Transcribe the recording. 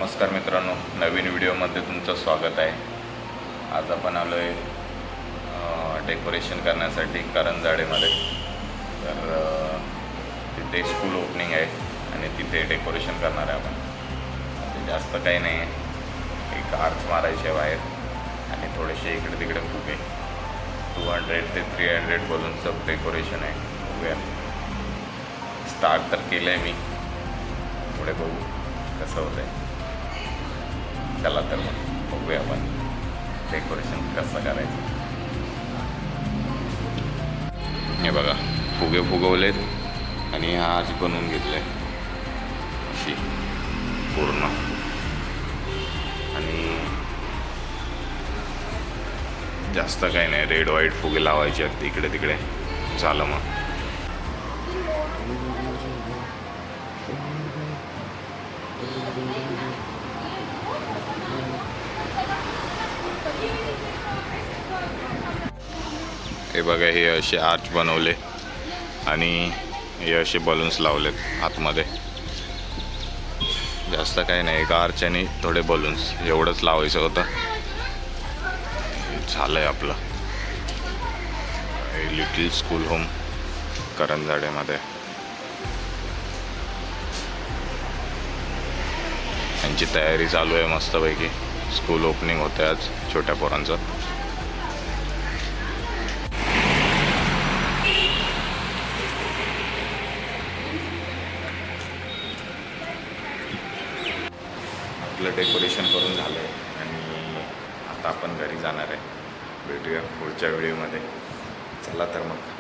नमस्कार मित्रांनो, नवीन व्हिडिओमध्ये तुमचं स्वागत आहे। आज आपण आलो आहे डेकोरेशन करण्यासाठी करंजाडेमध्ये। तर तिथे स्कूल ओपनिंग आहे आणि तिथे डेकोरेशन करणार आहे आपण। जास्त काही नाही आहे, एक आर्च मारायचे बाहेर आणि थोडेसे इकडे तिकडे फुगे। 200 ते 300 बलूनचं डेकोरेशन आहे। बघूया, स्टार्ट तर केलं आहे मी, पुढे बघू कसं होतं आहे। चला तर मग बघूया आपण डेकोरेशन कसं करायचं। हे बघा, फुगे फुगवलेत आणि हा आज बनवून घेतलं आहे अशी पूर्ण। आणि जास्त काही नाही, रेड व्हाईट फुगे लावायचे आहेत इकडे तिकडे, झालं मग। हे बघा, हे असे आर्च बनवले आणि हे असे बलून्स लावलेत आतमध्ये। जास्त काही नाही, एक आर्च आणि थोडे बलून्स एवढंच लावायचं होतं। झालंय आपलं लिटिल स्कूल होम करंजाडेमध्ये। त्यांची तयारी चालू आहे मस्तपैकी। स्कूल ओपनिंग होते आज छोट्या पोरांचं। आपलं डेकोरेशन करून झालं आहे आणि आता आपण घरी जाणार आहे। भेटूया पुढच्या व्हिडिओमध्ये। चला तर मग।